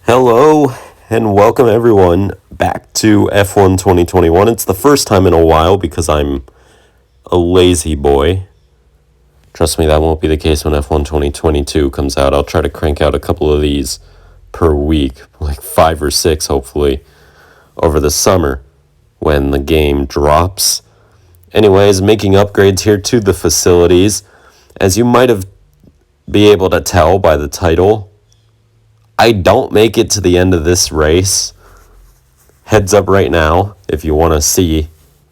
Hello and welcome everyone back to F1 2021. It's the first time in a while because I'm a lazy boy. Trust me, that won't be the case when F1 2022 comes out. I'll try to crank out a couple of these per week, like 5 or 6 hopefully, over the summer when the game drops. Anyways, making upgrades here to the facilities. As you might have be able to tell by the title, I don't make it to the end of this race. Heads up right now, if you want to see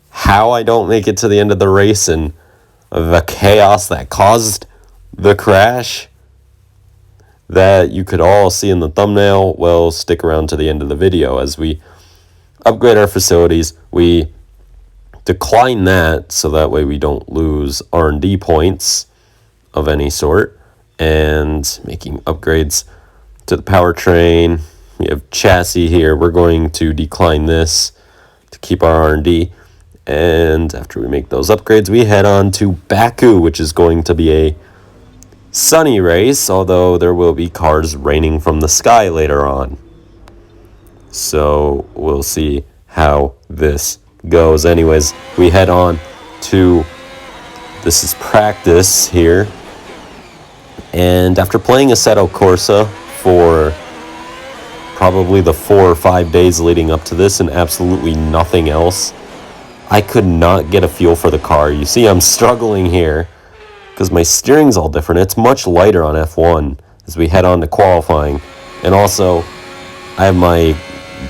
how I don't make it to the end of the race and the chaos that caused the crash that you could all see in the thumbnail, well, stick around to the end of the video. As we upgrade our facilities, we decline that so that way we don't lose R&D points of any sort, and making upgrades to the powertrain. We have chassis here. We're going to decline this to keep our R&D. And after we make those upgrades, we head on to Baku, which is going to be a sunny race, although there will be cars raining from the sky later on. So we'll see how this goes. Anyways, we head on to, this is practice here. And after playing Assetto Corsa for probably the 4 or 5 days leading up to this and absolutely nothing else, I could not get a feel for the car. You see, I'm struggling here because my steering's all different. It's much lighter on F1 as we head on to qualifying. And also, I have my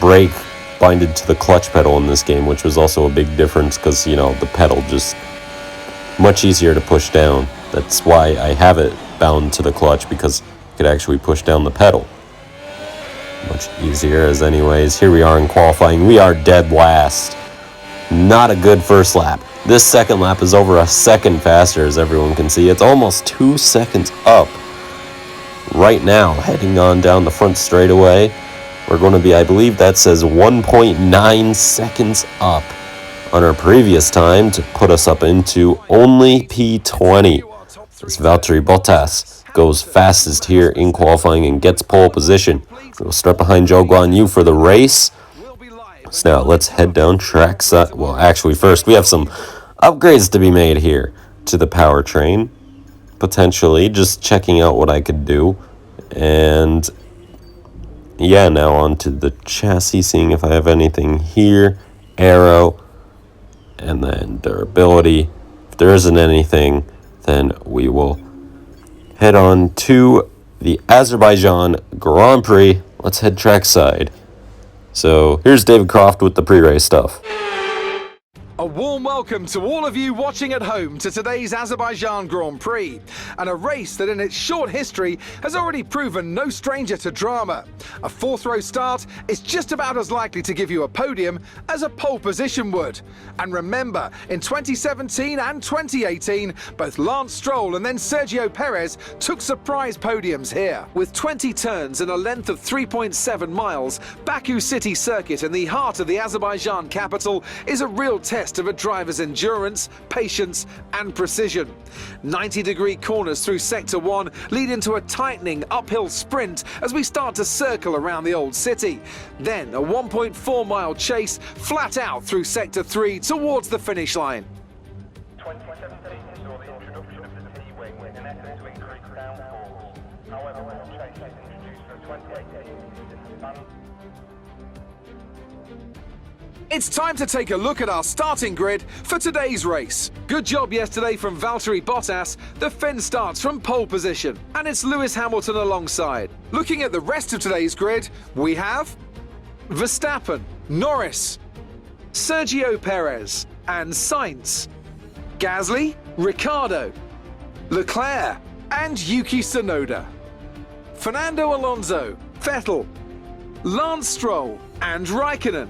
brake binded to the clutch pedal in this game, which was also a big difference because, you know, the pedal just much easier to push down. That's why I have it bound to the clutch, because you could actually push down the pedal. Much easier. As anyways, here we are in qualifying. We are dead last. Not a good first lap. This second lap is over a second faster, as everyone can see. It's almost 2 seconds up right now, heading on down the front straightaway. We're going to be, I believe that says 1.9 seconds up on our previous time to put us up into only P20. As Valtteri Bottas goes fastest here in qualifying and gets pole position. We'll start behind Zhou Guanyu for the race. So now let's head down trackside. Well, actually first we have some upgrades to be made here to the powertrain. Potentially, just checking out what I could do. And yeah, now onto the chassis, seeing if I have anything here. Aero, and then durability. If there isn't anything, then we will head on to the Azerbaijan Grand Prix. Let's head trackside. So here's David Croft with the pre-race stuff. A warm welcome to all of you watching at home to today's Azerbaijan Grand Prix, and a race that in its short history has already proven no stranger to drama. A 4th row start is just about as likely to give you a podium as a pole position would. And remember, in 2017 and 2018, both Lance Stroll and then Sergio Perez took surprise podiums here. With 20 turns and a length of 3.7 miles, Baku City Circuit in the heart of the Azerbaijan capital is a real test of a driver's endurance, patience and precision. 90-degree corners through Sector 1 lead into a tightening uphill sprint as we start to circle around the old city. Then a 1.4-mile chase flat out through Sector 3 towards the finish line. 2017 saw the introduction of the T-wing in an effort to increase downforce. However, when the chase was introduced for 2018, this advanced. It's time to take a look at our starting grid for today's race. Good job yesterday from Valtteri Bottas. The Finn starts from pole position, and it's Lewis Hamilton alongside. Looking at the rest of today's grid, we have Verstappen, Norris, Sergio Perez and Sainz, Gasly, Ricciardo, Leclerc and Yuki Tsunoda, Fernando Alonso, Vettel, Lance Stroll and Raikkonen,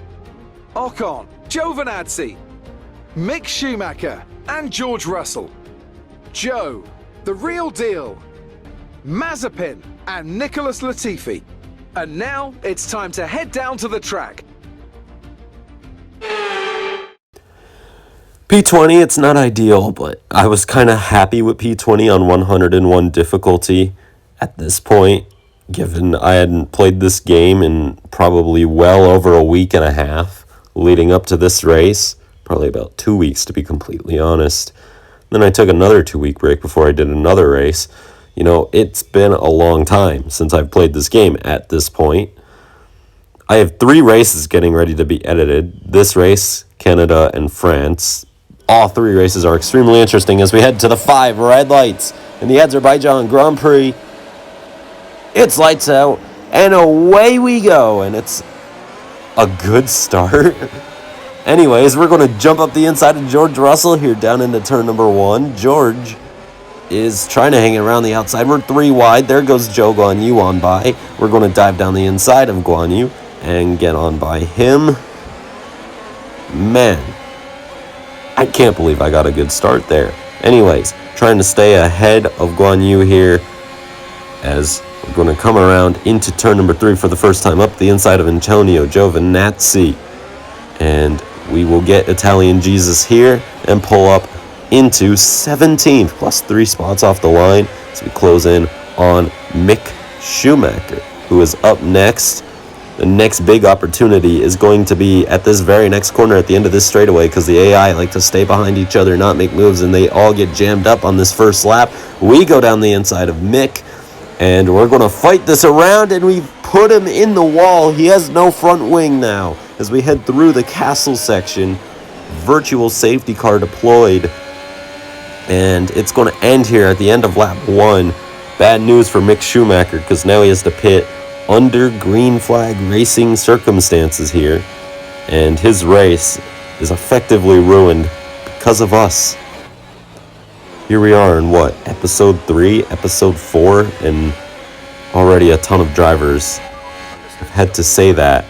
Ocon, Giovinazzi, Mick Schumacher and George Russell, Joe, the real deal, Mazepin and Nicholas Latifi. And now it's time to head down to the track. P20, it's not ideal, but I was kind of happy with P20 on 101 difficulty at this point. given I hadn't played this game in probably well over a week and a half leading up to this race. Probably about 2 weeks, to be completely honest. Then I took another 2-week break before I did another race. You know, it's been a long time since I've played this game at this point. I have 3 races getting ready to be edited. This race, Canada, and France. All 3 races are extremely interesting as we head to the 5 red lights in the Azerbaijan Grand Prix. It's lights out, and away we go, and it's a good start. Anyways, we're going to jump up the inside of George Russell here down into turn number 1. George is trying to hang around the outside. We're 3 wide. There goes Zhou Guanyu on by. We're going to dive down the inside of Guanyu and get on by him. Man, I can't believe I got a good start there. Anyways, trying to stay ahead of Guanyu here as we're going to come around into turn number 3 for the first time up the inside of Antonio Giovinazzi. And we will get Italian Jesus here and pull up into 17th, plus 3 spots off the line as we close in on Mick Schumacher, who is up next. The next big opportunity is going to be at this very next corner at the end of this straightaway, because the AI like to stay behind each other, not make moves, and they all get jammed up on this first lap. We go down the inside of Mick, and we're going to fight this around, and we put him in the wall. He has no front wing now as we head through the castle section. Virtual safety car deployed, and it's going to end here at the end of lap 1. Bad news for Mick Schumacher, because now he has to pit under green flag racing circumstances here, and his race is effectively ruined because of us. Here we are in episode 3, episode 4, and already a ton of drivers have had to say that.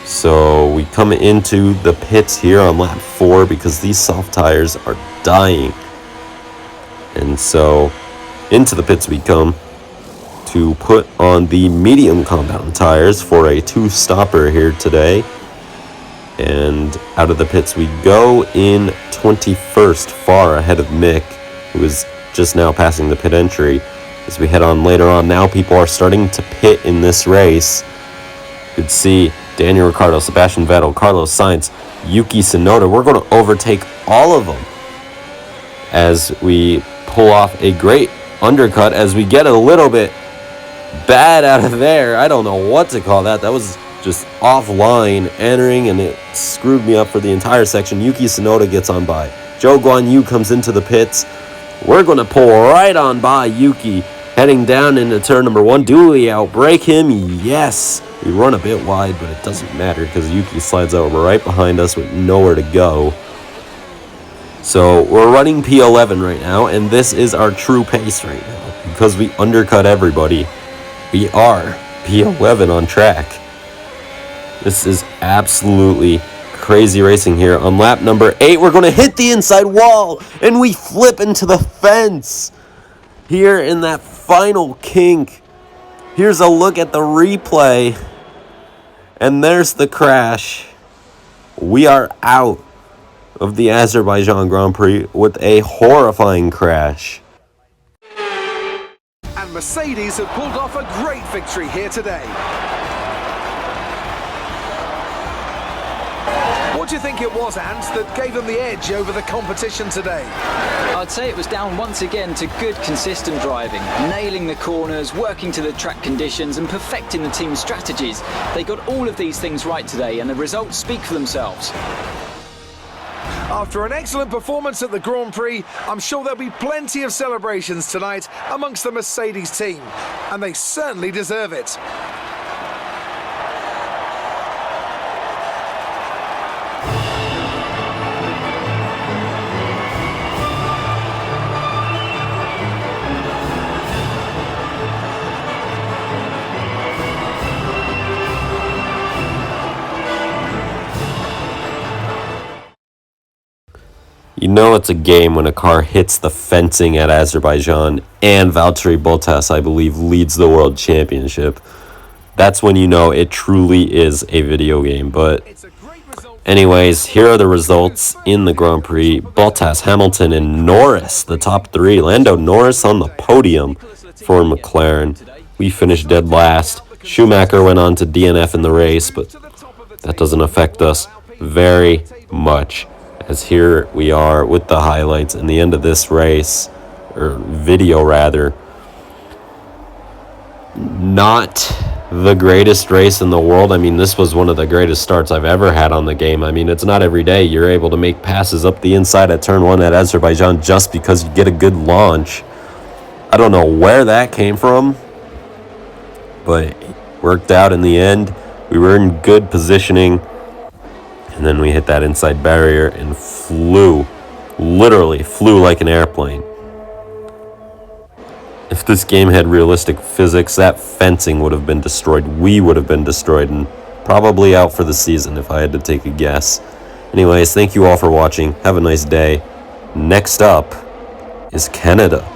So we come into the pits here on lap 4 because these soft tires are dying. And so into the pits we come to put on the medium compound tires for a 2-stopper here today. And out of the pits we go in 21st, far ahead of Mick, who is just now passing the pit entry. As we head on later on, now people are starting to pit in this race. You could see Daniel Ricciardo, Sebastian Vettel, Carlos Sainz, Yuki Tsunoda. We're going to overtake all of them as we pull off a great undercut, as we get a little bit bad out of there. I don't know what to call that. That was just offline entering, and it screwed me up for the entire section. Yuki Tsunoda gets on by. Zhou Guanyu comes into the pits. We're going to pull right on by Yuki, heading down into turn number 1. Do we outbrake him? Yes. We run a bit wide, but it doesn't matter because Yuki slides over right behind us with nowhere to go. So we're running P11 right now, and this is our true pace right now because we undercut everybody. We are P11 on track. This is absolutely crazy racing here. On lap number 8, we're going to hit the inside wall, and we flip into the fence here in that final kink. Here's a look at the replay, and there's the crash. We are out of the Azerbaijan Grand Prix with a horrifying crash. And Mercedes have pulled off a great victory here today. What do you think it was, Ant, that gave them the edge over the competition today? I'd say it was down once again to good, consistent driving, nailing the corners, working to the track conditions, and perfecting the team's strategies. They got all of these things right today, and the results speak for themselves. After an excellent performance at the Grand Prix, I'm sure there'll be plenty of celebrations tonight amongst the Mercedes team, and they certainly deserve it. You know it's a game when a car hits the fencing at Azerbaijan and Valtteri Bottas, I believe, leads the world championship. That's when you know it truly is a video game. But anyways, here are the results in the Grand Prix. Bottas, Hamilton, and Norris, the top 3. Lando Norris on the podium for McLaren. We finished dead last. Schumacher went on to DNF in the race, but that doesn't affect us very much, as here we are with the highlights in the end of this race, or video rather. Not the greatest race in the world. I mean, this was one of the greatest starts I've ever had on the game. I mean, it's not every day you're able to make passes up the inside at turn 1 at Azerbaijan just because you get a good launch. I don't know where that came from, but it worked out in the end. We were in good positioning, and then we hit that inside barrier and flew, literally flew like an airplane. If this game had realistic physics, that fencing would have been destroyed. We would have been destroyed and probably out for the season if I had to take a guess. Anyways, thank you all for watching. Have a nice day. Next up is Canada.